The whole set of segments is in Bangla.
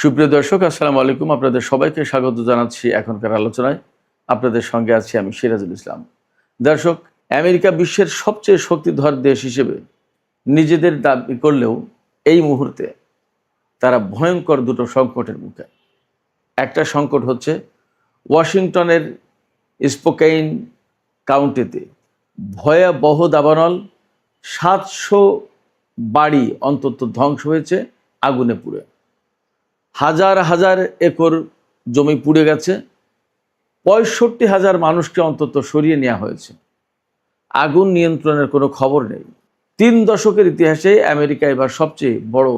সুপ্রিয় দর্শক, আসসালামু আলাইকুম। আপনাদের সবাইকে স্বাগত জানাচ্ছি এখনকার আলোচনায়। আপনাদের সঙ্গে আছি আমি সিরাজুল ইসলাম। দর্শক, আমেরিকা বিশ্বের সবচেয়ে শক্তিধর দেশ হিসেবে নিজেদের দাবি করলেও এই মুহূর্তে তারা ভয়ঙ্কর দুটো সংকটের মুখে। একটা সংকট হচ্ছে ওয়াশিংটনের স্পোকেইন কাউন্টিতে ভয়াবহ দাবানল, 700 বাড়ি অন্তত ধ্বংস হয়েছে আগুনে পুড়ে। হাজার হাজার একর জমি পুড়ে গেছে, 65,000 মানুষকে অন্তত সরিয়ে নেওয়া হয়েছে। আগুন নিয়ন্ত্রণের কোনো খবর নেই। 3 দশকের ইতিহাসে আমেরিকা এবার সবচেয়ে বড়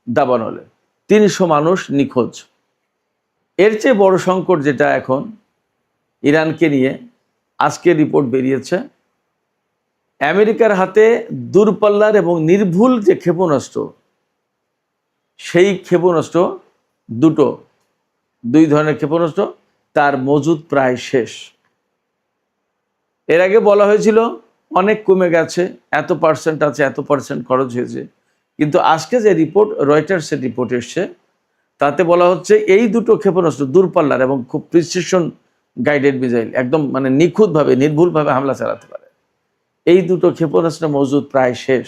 দাবানলে 300 মানুষ নিখোঁজ। এর চেয়ে বড় সংকট যেটা এখন ইরানকে নিয়ে, আজকে রিপোর্ট বেরিয়েছে আমেরিকার হাতে দূরপাল্লার এবং নির্ভুল যে ক্ষেপণাস্ত্র, সেই ক্ষেপণাস্ত্র দুই ধরনের ক্ষেপণাস্ত্র তার মজুদ প্রায় শেষ। এর আগে বলা হয়েছিল অনেক কমে গেছে, এত পার্সেন্ট আছে, এত পার্সেন্ট খরচ হয়েছে, কিন্তু আজকে যে রিপোর্ট, রয়টার্সের রিপোর্ট এসছে, তাতে বলা হচ্ছে এই দুটো ক্ষেপণাস্ত্র দূরপাল্লার এবং খুব প্রিসিশন গাইডেড মিসাইল, একদম মানে নিখুঁতভাবে নির্ভুলভাবে হামলা চালাতে পারে। এই দুটো ক্ষেপণাস্ত্র মজুদ প্রায় শেষ।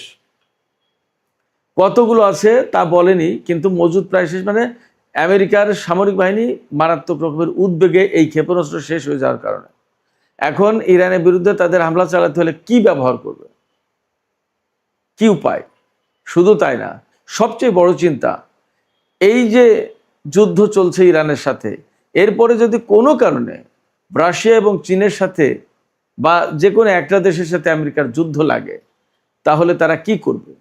কতগুলো আছে তা বলেনি, কিন্তু মজুদ প্রায় শেষ মানে আমেরিকার সামরিক বাহিনী মারাত্মক রকমের উদ্বেগে এই ক্ষেপণাস্ত্র শেষ হয়ে যাওয়ার কারণে। এখন ইরানের বিরুদ্ধে তাদের হামলা চালাতে হলে কি ব্যবহার করবে, কি উপায়? শুধু তাই না, সবচেয়ে বড় চিন্তা, এই যে যুদ্ধ চলছে ইরানের সাথে, এরপরে যদি কোনো কারণে রাশিয়া এবং চীনের সাথে বা যে কোনো একটা দেশের সাথে আমেরিকার যুদ্ধ লাগে, তাহলে তারা কি করবে?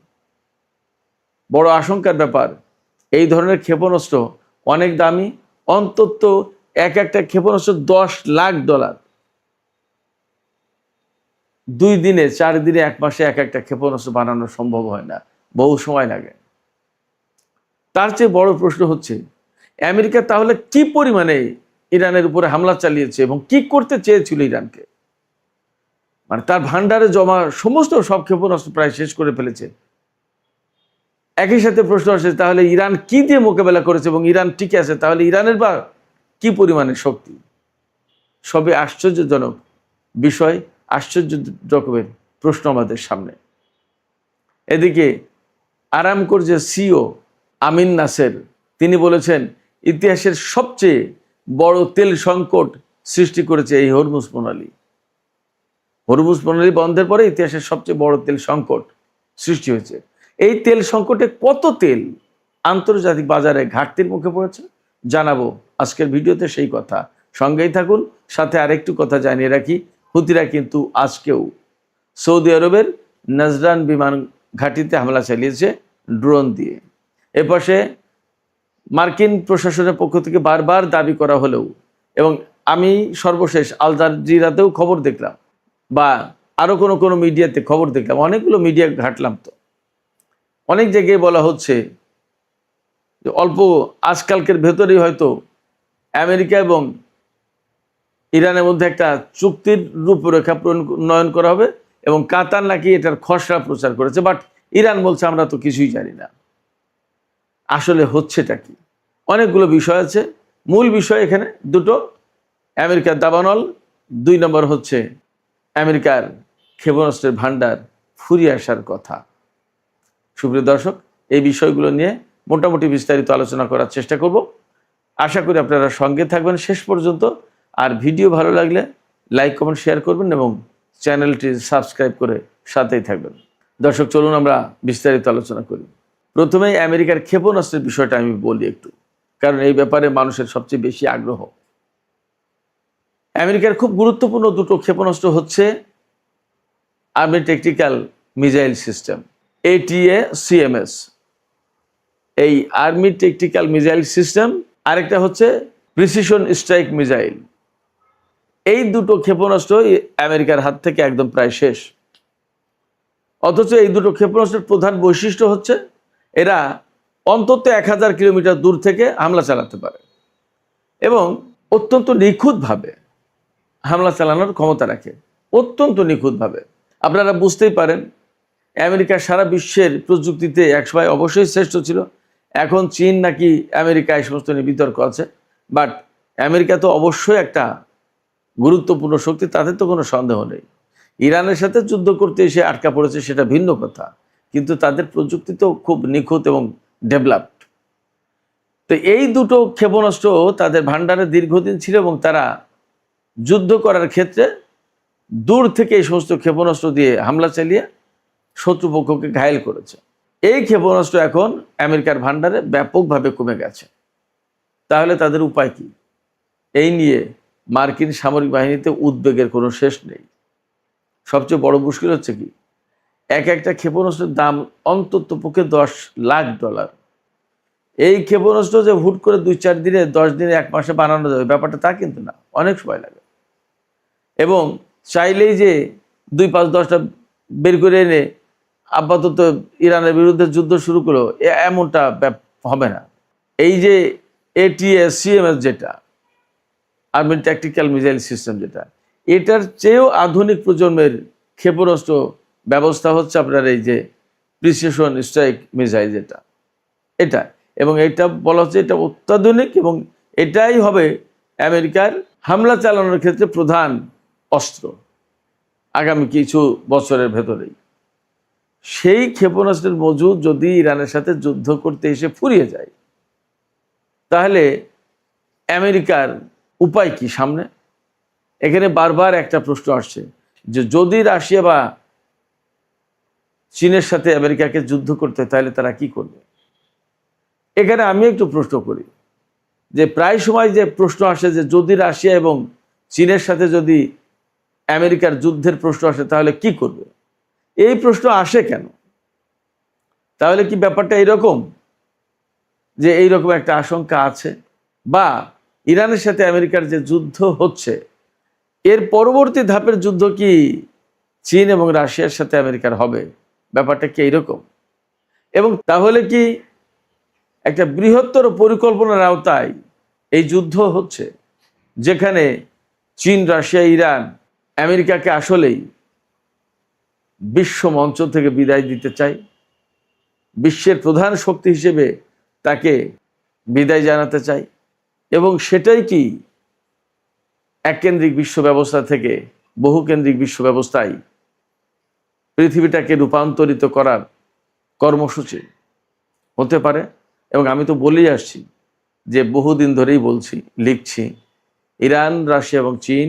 বড় আশঙ্কার ব্যাপার। এই ধরনের ক্ষেপণাস্ত্র অনেক দামি, অন্তত একটা ক্ষেপণাস্ত্র $10 লাখ। 2 দিনে, 4 দিনে, 1 মাসে একটা ক্ষেপণাস্ত্র বানানো সম্ভব হয় না, বহু সময় লাগে। তার চেয়ে বড় প্রশ্ন হচ্ছে আমেরিকা তাহলে কি পরিমাণে ইরানের উপরে হামলা চালিয়েছে এবং কি করতে চেয়েছিল ইরানকে? মানে তার ভান্ডারে জমা সমস্ত সব ক্ষেপণাস্ত্র প্রায় শেষ করে ফেলেছে। একই সাথে প্রশ্ন আসে, তাহলে ইরান কি দিয়ে মোকাবেলা করেছে এবং ইরান টিকে আছে, তাহলে ইরানের বা কি পরিমাণের শক্তি? সবে আশ্চর্যজনক বিষয়, আশ্চর্য রকমের প্রশ্ন আমাদের সামনে। এদিকে আরামকোর যে সিও আমিন নাসের, তিনি বলেছেন ইতিহাসের সবচেয়ে বড় তেল সংকট সৃষ্টি করেছে এই হরমুজ প্রণালী। হরমুজ প্রণালী বন্ধের পরে ইতিহাসের সবচেয়ে বড় তেল সংকট সৃষ্টি হয়েছে। এই তেল সংকটে কত তেল আন্তর্জাতিক বাজারে ঘাটতির মুখে পড়েছে জানাবো আজকের ভিডিওতে, সেই কথা। সঙ্গেই থাকুন। সাথে আরেকটু কথা জানিয়ে রাখি, হুতিরা কিন্তু আজকেও সৌদি আরবের নাজরান বিমান ঘাঁটিতে হামলা চালিয়েছে ড্রোন দিয়ে। এপাশে মার্কিন প্রশাসনের পক্ষ থেকে বারবার দাবি করা হলেও, এবং আমি সর্বশেষ আল জাজিরাতেও খবর দেখলাম, বা আরও কোনো মিডিয়াতে খবর দেখলাম, অনেকগুলো মিডিয়া ঘাটলাম, তো অনেক জায়গায় বলা হচ্ছে যে অল্প আজকালকের ভেতরেই হয়তো আমেরিকা এবং ইরানের মধ্যে একটা চুক্তির রূপরেখা প্রণয়ন করা হবে, এবং কাতার নাকি এটার খসড়া প্রচার করেছে। বাট ইরান বলছে আমরা তো কিছুই জানি না। আসলে হচ্ছেটা কি? অনেকগুলো বিষয় আছে, মূল বিষয় এখানে দুটো: আমেরিকার দাবানল, 2 নম্বর হচ্ছে আমেরিকার ক্ষেপণাস্ত্রের ভান্ডার ফুরিয়ে আসার কথা। সুপ্রিয় দর্শক, এই বিষয়গুলো নিয়ে মোটামুটি বিস্তারিত আলোচনা করার চেষ্টা করব। আশা করি আপনারা সঙ্গে থাকবেন শেষ পর্যন্ত। আর ভিডিও ভালো লাগলে লাইক, কমেন্ট, শেয়ার করবেন এবং চ্যানেলটি সাবস্ক্রাইব করে সাথেই থাকবেন। দর্শক, চলুন আমরা বিস্তারিত আলোচনা করি। প্রথমেই আমেরিকার ক্ষেপণাস্ত্রের বিষয়টা আমি বলি একটু, কারণ এই ব্যাপারে মানুষের সবচেয়ে বেশি আগ্রহ। আমেরিকার খুব গুরুত্বপূর্ণ দুটো ক্ষেপণাস্ত্র হচ্ছে army tactical missile system, ATACMS। এই আর্মি ট্যাকটিক্যাল মিসাইল সিস্টেম, আরেকটা হচ্ছে প্রিসিশন স্ট্রাইক মিসাইল। এই দুটো ক্ষেপণাস্ত্র আমেরিকার হাত থেকে একদম প্রায় শেষ। অথচ এই দুটো ক্ষেপণাস্ত্রের প্রধান বৈশিষ্ট্য হচ্ছে এরা অন্তত 1000 কিলোমিটার দূর থেকে হামলা চালাতে পারে এবং অত্যন্ত নিখুঁতভাবে হামলা চালানোর ক্ষমতা রাখে, অত্যন্ত নিখুঁতভাবে। আপনারা বুঝতেই পারেন আমেরিকা সারা বিশ্বের প্রযুক্তিতে একসময় অবশ্যই শ্রেষ্ঠ ছিল, এখন চীন নাকি আমেরিকা এই সমস্ত নিয়ে বিতর্ক আছে, বাট আমেরিকা তো অবশ্যই একটা গুরুত্বপূর্ণ শক্তি, তাদের তো কোনো সন্দেহ নেই। ইরানের সাথে যুদ্ধ করতে এসে আটকা পড়েছে সেটা ভিন্ন কথা, কিন্তু তাদের প্রযুক্তি তো খুব নিখুঁত এবং ডেভেলপড। তো এই দুটো ক্ষেপণাস্ত্র তাদের ভান্ডারে দীর্ঘদিন ছিল এবং তারা যুদ্ধ করার ক্ষেত্রে দূর থেকে এই সমস্ত ক্ষেপণাস্ত্র দিয়ে হামলা চালিয়ে শত্রুপক্ষকে ঘায়েল করেছে। এই ক্ষেপণাস্ত্র এখন আমেরিকার ভান্ডারে ব্যাপকভাবে কমে গেছে। তাহলে তাদের উপায় কি? এই নিয়ে মার্কিন সামরিক বাহিনীতে উদ্বেগের কোনো শেষ নেই। সবচেয়ে বড় মুশকিল হচ্ছে কি, একটা ক্ষেপণাস্ত্রের দাম অন্তত পক্ষে $10 লাখ। এই ক্ষেপণাস্ত্র যে হুট করে 2-4 দিনে, 10 দিনে, 1 মাসে বানানো যাবে ব্যাপারটা তা কিন্তু না, অনেক সময় লাগে। এবং চাইলেই যে 2-5-10টা বের করে এনে আপাতত ইরানের বিরুদ্ধে যুদ্ধ শুরু করলো এমনটা হবে না। এই যে ATACMS যেটা আর্মি ট্যাকটিক্যাল মিসাইল সিস্টেম, যেটা এটার চেয়েও আধুনিক প্রজন্মের ক্ষেপণাস্ত্র ব্যবস্থা হচ্ছে আপনার এই যে প্রিসিশন স্ট্রাইক মিসাইল যেটা, এটা। এবং এটা বলা হচ্ছে এটা অত্যাধুনিক এবং এটাই হবে আমেরিকার হামলা চালানোর ক্ষেত্রে প্রধান অস্ত্র আগামী কিছু বছরের ভেতরেই। সেই ক্ষেপণাস্ত্রের মজুদ যদি ইরানের সাথে যুদ্ধ করতে এসে ফুরিয়ে যায়, তাহলে আমেরিকার উপায় কি সামনে? এখানে বারবার একটা প্রশ্ন আসছে যে যদি রাশিয়া বা চীনের সাথে আমেরিকাকে যুদ্ধ করতে হয় তাহলে তারা কি করবে? এখানে আমি একটু প্রশ্ন করি যে প্রায় সময় যে প্রশ্ন আসে যে যদি রাশিয়া এবং চীনের সাথে যদি আমেরিকার যুদ্ধের প্রশ্ন আসে তাহলে কি করবে? এই প্রশ্ন আসে কেন? তাহলে কি ব্যাপারটা এইরকম যে এইরকম একটা আশঙ্কা আছে, বা ইরানের সাথে আমেরিকার যে যুদ্ধ হচ্ছে এর পরবর্তী ধাপের যুদ্ধ কি চীন এবং রাশিয়ার সাথে আমেরিকার হবে? ব্যাপারটা কি এইরকম? এবং তাহলে কি একটা বৃহত্তর পরিকল্পনার আওতায় এই যুদ্ধ হচ্ছে, যেখানে চীন, রাশিয়া, ইরান আমেরিকাকে আসলেই বিশ্ব মঞ্চ থেকে বিদায় দিতে চায়, বিশ্বের প্রধান শক্তি হিসেবে তাকে বিদায় জানাতে চায়, এবং সেটাই কি এককেন্দ্রিক বিশ্ব ব্যবস্থা থেকে বহুকেন্দ্রিক বিশ্ব ব্যবস্থায় পৃথিবীটাকে রূপান্তরিত করার কর্মসূচি হতে পারে? এবং আমি তো বলেই আসছি যে বহুদিন ধরেই বলছি, লিখছি, ইরান, রাশিয়া এবং চীন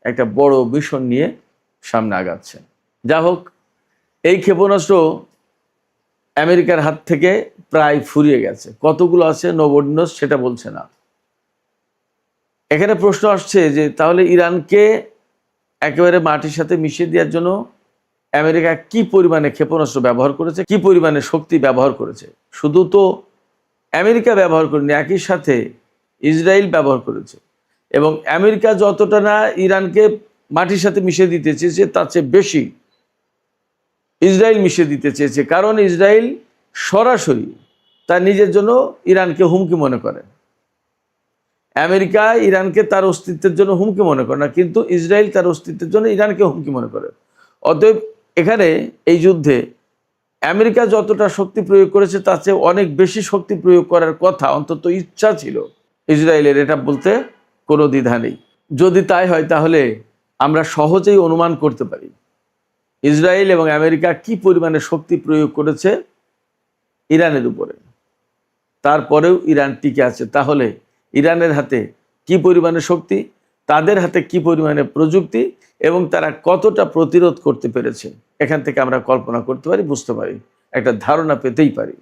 একটা বড় মিশন নিয়ে সামনে আগাচ্ছে। যা হোক, এই ক্ষেপণাস্ত্র আমেরিকার হাত থেকে প্রায় ফুরিয়ে গেছে। কতগুলো আছে নোবডি নোজ সেটা বলছে না। এখানে প্রশ্ন আসছে যে তাহলে ইরানকে একেবারে মাটির সাথে মিশিয়ে দেওয়ার জন্য আমেরিকা কি পরিমাণে ক্ষেপণাস্ত্র ব্যবহার করেছে, কি পরিমাণে শক্তি ব্যবহার করেছে। শুধু তো আমেরিকা ব্যবহার করেনি, একই সাথে ইসরায়েল ব্যবহার করেছে। এবং আমেরিকা যতটা না ইরানকে মাটির সাথে মিশিয়ে দিতে চেয়েছে তার চেয়ে বেশি ইসরায়েল মিশিয়ে দিতে চেয়েছে, কারণ ইসরায়েল সরাসরি তার নিজের জন্য ইরানকে হুমকি মনে করে। আমেরিকা ইরানকে তার অস্তিত্বের জন্য হুমকি মনে করে না, কিন্তু ইসরায়েল তার অস্তিত্বের জন্য ইরানকে হুমকি মনে করে। অতএব এখানে এই যুদ্ধে আমেরিকা যতটা শক্তি প্রয়োগ করেছে তার চেয়ে অনেক বেশি শক্তি প্রয়োগ করার কথা, অন্তত ইচ্ছা ছিল ইসরায়েলের, এটা বলতে কোনো দ্বিধা নেই। যদি তাই হয় তাহলে আমরা সহজেই অনুমান করতে পারি ইসরায়েল এবং আমেরিকা কি পরিমাণে শক্তি প্রয়োগ করেছে ইরানের উপরে। তারপরেও ইরান টিকে আছে। তাহলে ইরানের হাতে কি পরিমাণে শক্তি, তাদের হাতে কি পরিমাণে প্রযুক্তি, এবং তারা কতটা প্রতিরোধ করতে পেরেছে, এখান থেকে আমরা কল্পনা করতে পারি, বুঝতে পারি, একটা ধারণা পেতেই পারি।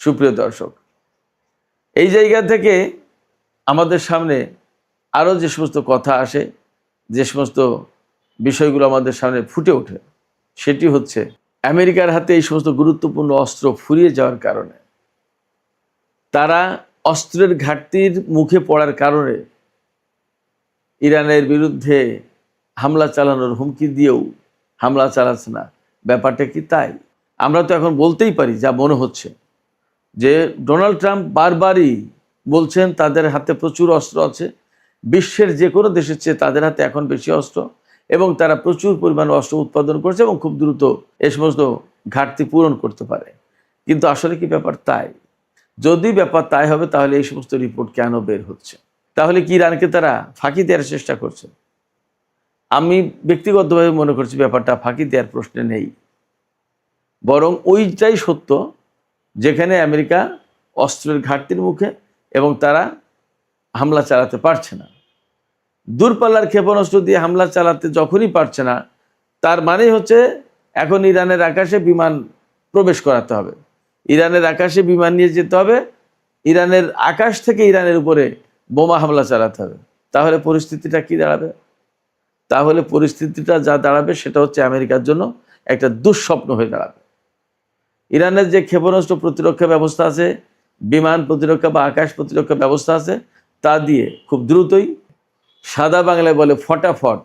সুপ্রিয় দর্শক, এই জায়গা থেকে আমাদের সামনে আরও যে সমস্ত কথা আসে, যে সমস্ত বিষয়গুলো আমাদের সামনে ফুটে ওঠে, সেটি হচ্ছে আমেরিকার হাতে এই সমস্ত গুরুত্বপূর্ণ অস্ত্র ফুরিয়ে যাওয়ার কারণে, তারা অস্ত্রের ঘাটতির মুখে পড়ার কারণে ইরানের বিরুদ্ধে হামলা চালানোর হুমকি দিয়েও হামলা চালাচ্ছে না। ব্যাপারটা কি তাই? আমরা তো এখন বলতেই পারি, যা মনে হচ্ছে, যে ডোনাল্ড ট্রাম্প বারবারই বলছেন তাদের হাতে প্রচুর অস্ত্র আছে, বিশ্বের যে কোনো দেশের চেয়ে তাদের হাতে এখন বেশি অস্ত্র, এবং তারা প্রচুর পরিমাণ অস্ত্র উৎপাদন করছে এবং খুব দ্রুত এ সমস্ত ঘাটতি পূরণ করতে পারে। কিন্তু আসলে কি ব্যাপার তাই? যদি ব্যাপার তাই হবে তাহলে এই সমস্ত রিপোর্ট কেন বের হচ্ছে? তাহলে কি ইরানকে তারা ফাঁকি দেওয়ার চেষ্টা করছে? আমি ব্যক্তিগতভাবে মনে করছি ব্যাপারটা ফাঁকি দেওয়ার প্রশ্নে নেই, বরং ওইটাই সত্য যেখানে আমেরিকা অস্ত্রের ঘাটতির মুখে এবং তারা হামলা চালাতে পারছে না। দূরপাল্লার ক্ষেপণাস্ত্র দিয়ে হামলা চালাতে যখনই পারছে না, তার মানেই হচ্ছে এখন ইরানের আকাশে বিমান প্রবেশ করাতে হবে, ইরানের আকাশে বিমান নিয়ে যেতে হবে, ইরানের আকাশ থেকে ইরানের উপরে বোমা হামলা চালাতে হবে। তাহলে পরিস্থিতিটা কি দাঁড়াবে? তাহলে পরিস্থিতিটা যা দাঁড়াবে সেটা হচ্ছে আমেরিকার জন্য একটা দুঃস্বপ্ন হয়ে দাঁড়াবে। ইরানের যে ক্ষেপণাস্ত্র প্রতিরক্ষা ব্যবস্থা আছে, বিমান প্রতিরক্ষা বা আকাশ প্রতিরক্ষা ব্যবস্থা আছে, তা দিয়ে খুব দ্রুতই, সাদা বাংলায় বলে ফটাফট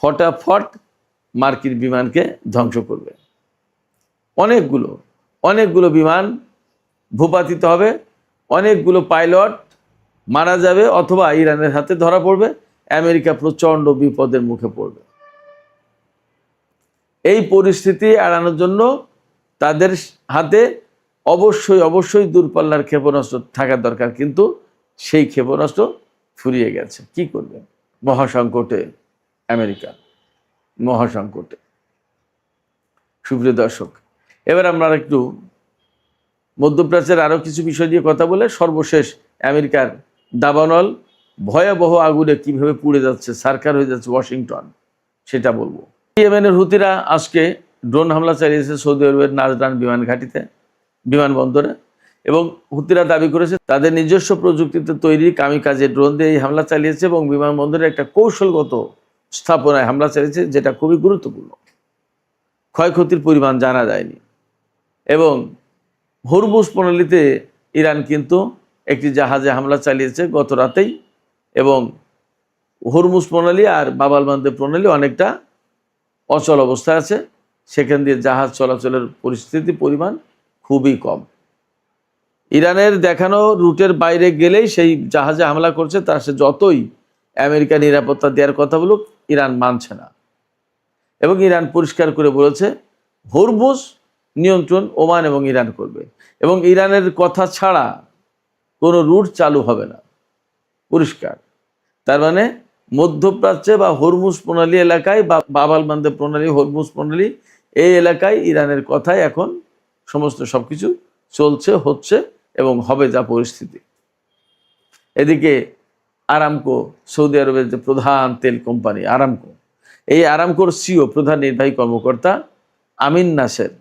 ফটাফট মার্কিন বিমানকে ধ্বংস করবে। অনেকগুলো বিমান ভূপাতিত হবে, অনেকগুলো পাইলট মারা যাবে অথবা ইরানের হাতে ধরা পড়বে, আমেরিকা প্রচণ্ড বিপদের মুখে পড়বে। এই পরিস্থিতি এড়ানোর জন্য তাদের হাতে অবশ্যই দূরপাল্লার ক্ষেপণাস্ত্র থাকা দরকার, কিন্তু সেই ক্ষেপণাস্ত্র ফুরিয়ে গেছে। কি করবে? মহাসংকটে আমেরিকা, মহাসংকটে। সুপ্রিয় দর্শক, এবার আমরা একটু মধ্যপ্রাচ্যের আরও কিছু বিষয় নিয়ে কথা বলে সর্বশেষ আমেরিকার দাবানল ভয়াবহ আগুনে কিভাবে পুড়ে যাচ্ছে, সারকার হয়ে যাচ্ছে ওয়াশিংটন, সেটা বলবো। ইয়েমেনের হুতিরা আজকে ড্রোন হামলা চালিয়েছে সৌদি আরবের নাজরান বিমান ঘাঁটিতে, বিমানবন্দরে, এবং হুতিরা দাবি করেছে তাদের নিজস্ব প্রযুক্তিতে তৈরি কামিকাজে ড্রোন দিয়ে এই হামলা চালিয়েছে এবং বিমানবন্দরে একটা কৌশলগত স্থাপনায় হামলা চালিয়েছে, যেটা খুবই গুরুত্বপূর্ণ। ক্ষয়ক্ষতির পরিমাণ জানা যায়নি। এবং হরমুজ প্রণালীতে ইরান কিন্তু একটি জাহাজে হামলা চালিয়েছে গত রাতেই, এবং হরমুজ প্রণালী আর বাব আল মানদেব প্রণালী অনেকটা অচল অবস্থায় আছে, সেখান দিয়ে জাহাজ চলাচলের পরিমাণ খুবই কম। ইরানের দেখানো রুটের বাইরে গেলেই সেই জাহাজে হামলা করছে, তার সে যতই আমেরিকা নিরাপত্তা দেওয়ার কথা বলুক, ইরান মানছে না। এবং ইরান পরিষ্কার করে বলেছে হরমুজ নিয়ন্ত্রণ ওমান এবং ইরান করবে, এবং ইরানের কথা ছাড়া কোনো রুট চালু হবে না, পরিষ্কার। তার মানে মধ্যপ্রাচ্যে বা হরমুজ প্রণালী এলাকায় বা বাব আল মানদেব প্রণালী, হরমুজ প্রণালী, এই এলাকায় ইরানের কথায় এখন সমস্ত সবকিছু চলছে, হচ্ছে এবং হবে যা পরিস্থিতি। এদিকে আরামকো, সৌদি আরবের যে প্রধান তেল কোম্পানি আরামকো, এই আরামকোর সিও প্রধান নির্বাহী কর্মকর্তা আমিন নাসের,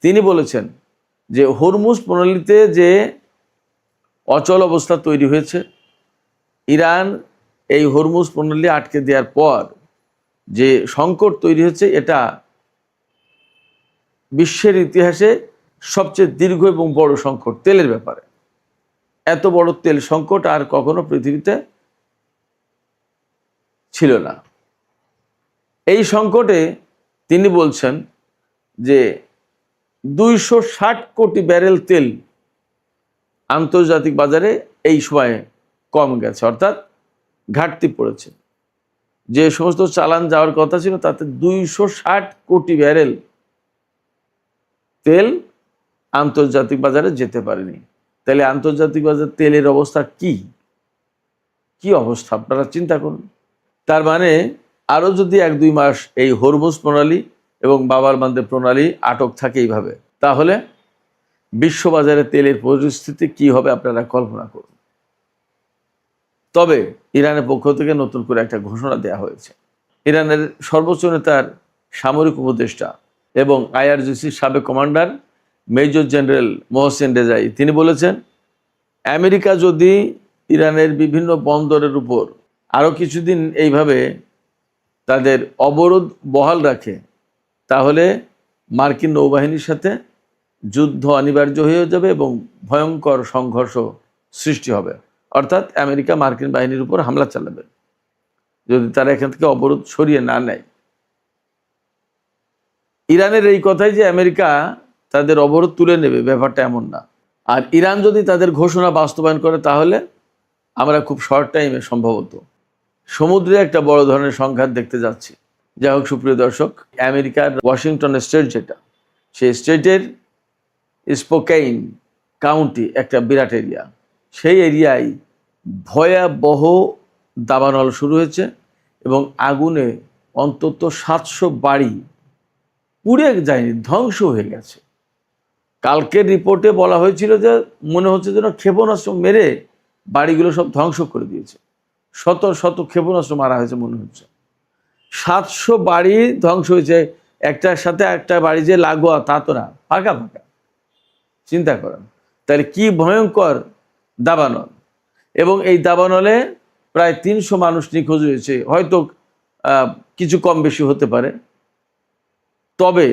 তিনি বলেছেন যে হরমুজ প্রণালীতে যে অচল অবস্থা তৈরি হয়েছে, ইরান এই হরমুজ প্রণালী আটকে দেওয়ার পর যে সংকট তৈরি হচ্ছে, এটা বিশ্বের ইতিহাসে সবচেয়ে দীর্ঘ এবং বড় সংকট তেলের ব্যাপারে। এত বড় তেল সংকট আর কখনো পৃথিবীতে ছিল না। এই সংকটে তিনি বলছেন যে 260 কোটি ব্যারেল তেল আন্তর্জাতিক বাজারে এই সময়ে কম গেছে, অর্থাৎ ঘাটতি পড়েছে। যে সমস্ত চালান যাওয়ার কথা ছিল তাতে 260 কোটি ব্যারেল তেল আন্তর্জাতিক বাজারে যেতে পারেনি। তাহলে আন্তর্জাতিক বাজার তেলের অবস্থা কি অবস্থা আপনারা চিন্তা করুন। তার মানে আরও যদি 1-2 মাস এই হরমুজ প্রণালী এবং বাব আল মানদেব প্রণালী আটক থাকে এইভাবে, তাহলে বিশ্ববাজারে তেলের পরিস্থিতি কি হবে আপনারা কল্পনা করুন। তবে ইরানের পক্ষ থেকে নতুন করে একটা ঘোষণা দেওয়া হয়েছে। ইরানের সর্বোচ্চ নেতার সামরিক উপদেষ্টা এবং আইআরজিসির সাবেক কমান্ডার মেজর জেনারেল মোহসেন রেজাই, তিনি বলেছেন আমেরিকা যদি ইরানের বিভিন্ন বন্দরের উপর আরও কিছুদিন এইভাবে তাদের অবরোধ বহাল রাখে, তাহলে মার্কিন নৌবাহিনীর সাথে যুদ্ধ অনিবার্য হয়ে যাবে এবং ভয়ঙ্কর সংঘর্ষ সৃষ্টি হবে। অর্থাৎ আমেরিকা মার্কিন বাহিনীর উপর হামলা চালাবে যদি তারা এখান থেকে অবরোধ সরিয়ে না নেয়। ইরানের এই কথাই যে আমেরিকা তাদের অবরোধ তুলে নেবে, ব্যাপারটা এমন না। আর ইরান যদি তাদের ঘোষণা বাস্তবায়ন করে, তাহলে আমরা খুব শর্ট টাইমে সম্ভবত সমুদ্রে একটা বড় ধরনের সংঘাত দেখতে যাচ্ছি। যাই হোক সুপ্রিয় দর্শক, আমেরিকার ওয়াশিংটন স্টেট যেটা, সেই স্টেটের স্পোকেইন কাউন্টি একটা বিরাট এরিয়া, সেই এরিয়ায় ভয়াবহ দাবানল শুরু হয়েছে এবং আগুনে অন্তত 700 বাড়ি পুড়ে যায়নি, ধ্বংস হয়ে গেছে। কালকের রিপোর্টে বলা হয়েছিল যে মনে হচ্ছে যেন ক্ষেপণাস্ত্র মেরে বাড়িগুলো সব ধ্বংস করে দিয়েছে, শত শত ক্ষেপণাস্ত্র মারা হয়েছে মনে হচ্ছে। 700 বাড়ি ধ্বংস হয়েছে, একটার সাথে একটা বাড়ি যে লাগোয়া তা তো না, ফাঁকা ফাঁকা। চিন্তা করেন তাহলে কি ভয়ঙ্কর দাবানল। এবং এই দাবানলে প্রায় 300 মানুষ নিখোঁজ হয়েছে, হয়তো কিছু কম বেশি হতে পারে। তবে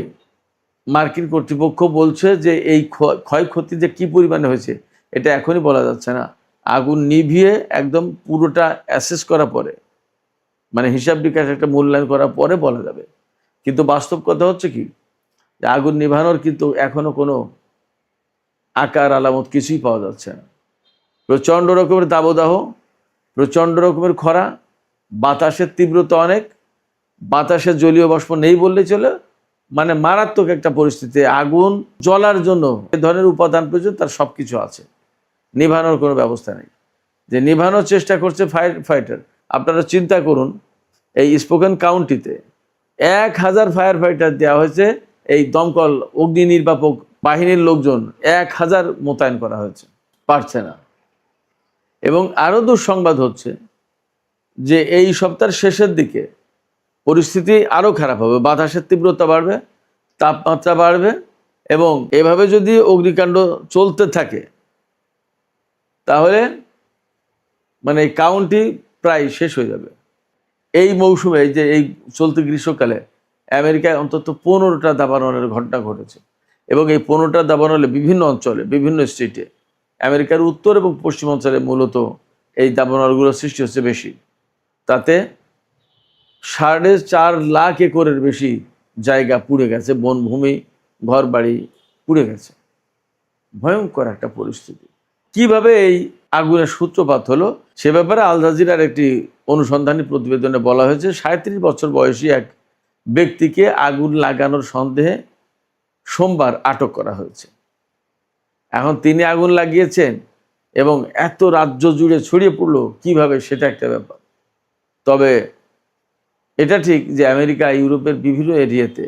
মার্কিন কর্তৃপক্ষ বলছে যে এই ক্ষয়ক্ষতি যে কি পরিমাণে হয়েছে এটা এখনই বলা যাচ্ছে না, আগুন নিভিয়ে একদম পুরোটা অ্যাসেস করার পরে, মানে হিসাব বিকাশ একটা মূল্যায়ন করার পরে বলা যাবে। কিন্তু বাস্তব কথা হচ্ছে কি, আগুন নিভানোর কিন্তু এখনো কোনো আকার আলামত কিছুই পাওয়া যাচ্ছে না। প্রচণ্ড রকমের দাবদাহ, প্রচণ্ড রকমের খরা, বাতাসের তীব্রতা অনেক, বাতাসের জলীয় বাষ্প নেই বললেই চলে, মানে মারাত্মক একটা পরিস্থিতি। আগুন জ্বলার জন্য এ ধরনের উপাদান প্রয়োজন, তার সব কিছু আছে, নিভানোর কোনো ব্যবস্থা নেই। যে নিভানোর চেষ্টা করছে ফায়ার ফাইটার, আপনারা চিন্তা করুন, এই স্পোকেন কাউন্টিতে 1000 ফায়ার ফাইটার দেওয়া হয়েছে, এই দমকল অগ্নি নির্বাপক বাহিনীর লোকজন 1000 মোতায়েন করা হয়েছে, পারছে না। এবং আরও দুঃসংবাদ হচ্ছে যে এই সপ্তাহের শেষের দিকে পরিস্থিতি আরও খারাপ হবে, বাতাসের তীব্রতা বাড়বে, তাপমাত্রা বাড়বে, এবং এভাবে যদি অগ্নিকাণ্ড চলতে থাকে তাহলে মানে এই কাউন্টি প্রায় শেষ হয়ে যাবে। এই মৌসুমে যে এই চলতি গ্রীষ্মকালে আমেরিকায় অন্তত 15টা দাবানলের ঘটনা ঘটেছে, এবং এই 15টা দাবানলে বিভিন্ন অঞ্চলে, বিভিন্ন স্টেটে, আমেরিকার উত্তর এবং পশ্চিম অঞ্চলে মূলত এই দাবানলগুলো সৃষ্টি হচ্ছে বেশি। তাতে 4.5 লাখ একরের বেশি জায়গা পুড়ে গেছে, বনভূমি, ঘর বাড়ি পুড়ে গেছে। ভয়ঙ্কর একটা পরিস্থিতি। কিভাবে এই আগুনের সূত্রপাত হলো সে ব্যাপারে আল জাজিরার একটি অনুসন্ধানী প্রতিবেদনে বলা হয়েছে, 37 বছর বয়সী এক ব্যক্তিকে আগুন লাগানোর সন্দেহে সোমবার আটক করা হয়েছে। এখন তিনি আগুন লাগিয়েছেন এবং এত রাজ্য জুড়ে ছড়িয়ে পড়লো কিভাবে, সেটা একটা ব্যাপার। তবে এটা ঠিক যে আমেরিকা, ইউরোপের বিভিন্ন এরিয়াতে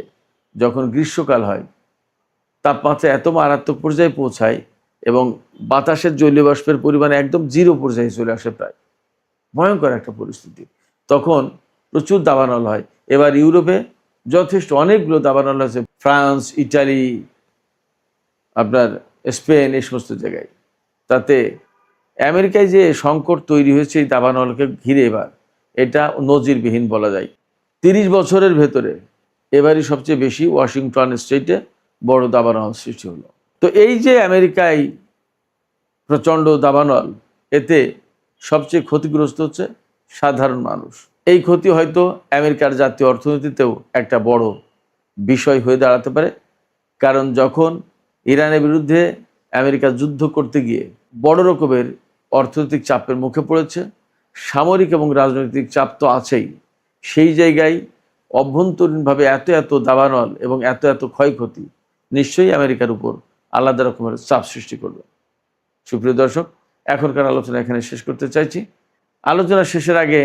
যখন গ্রীষ্মকাল হয় তাপমাত্রা এত মারাত্মক পর্যায়ে পৌঁছায় এবং বাতাসের জলীয় বাষ্পের পরিমাণ একদম 0 পর্যায়ে চলে আসে, প্রায় ভয়ঙ্কর একটা পরিস্থিতি। তখন প্রচুর দাবানল হয়। এবার ইউরোপে যথেষ্ট অনেকগুলো দাবানল আছে, ফ্রান্স, ইটালি, আপনার স্পেন, এই সমস্ত জায়গায়। তাতে আমেরিকায় যে সংকট তৈরি হয়েছে এই দাবানলকে ঘিরে, এবার এটা নজিরবিহীন বলা যায়। 30 বছরের ভেতরে এবারই সবচেয়ে বেশি ওয়াশিংটন স্টেটে বড় দাবানল সৃষ্টি হলো। তো এই যে আমেরিকায় প্রচণ্ড দাবানল, এতে সবচেয়ে ক্ষতিগ্রস্ত হচ্ছে সাধারণ মানুষ। এই ক্ষতি হয়তো আমেরিকার জাতীয় অর্থনীতিতেও একটা বড় বিষয় হয়ে দাঁড়াতে পারে, কারণ যখন ইরানের বিরুদ্ধে আমেরিকা যুদ্ধ করতে গিয়ে বড় রকমের অর্থনৈতিক চাপের মুখে পড়েছে, সামরিক এবং রাজনৈতিক চাপ তো আছেই, সেই জায়গায় অভ্যন্তরীণভাবে এত দাবানল এবং এত ক্ষয়ক্ষতি নিশ্চয়ই আমেরিকার উপর আলাদা রকমের চাপ সৃষ্টি করবে। সুপ্রিয় দর্শক, এখনকার আলোচনা এখানে শেষ করতে চাইছি। আলোচনা শেষের আগে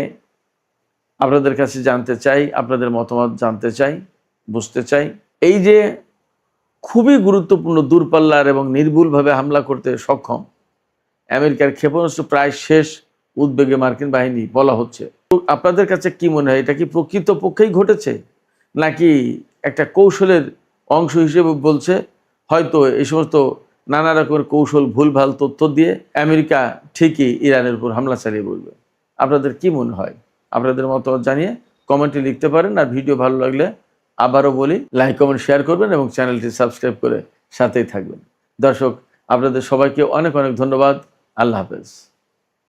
আপনাদের কাছে জানতে চাই, আপনাদের মতামত জানতে চাই, বুঝতে চাই, এই যে খুবই গুরুত্বপূর্ণ দূরপাল্লার এবং নির্ভুলভাবে হামলা করতে সক্ষম আমেরিকার ক্ষেপণাস্ত্র প্রায় শেষ উদ্বেগে মার্কিন বাহিনী বলা হচ্ছে, আপনাদের কাছে কি মনে হয়, এটা কি প্রকৃতপক্ষেই ঘটেছে নাকি একটা কৌশলের অংশ হিসেবে বলছে? হয়তো এই সমস্ত নানা রকমের কৌশল, ভুলভাল তথ্য দিয়ে আমেরিকা ঠিকই ইরানের উপর হামলা চালিয়ে বলবে। আপনাদের কি মনে হয়? আপনাদের মতামত জানিয়ে কমেন্টে লিখতে পারেন। আর ভিডিও ভালো লাগলে আবারও বলি, লাইক, কমেন্ট, শেয়ার করবেন এবং চ্যানেলটি সাবস্ক্রাইব করে সাথেই থাকবেন। দর্শক, আপনাদের সবাইকে অনেক ধন্যবাদ। আল্লাহ হাফেজ।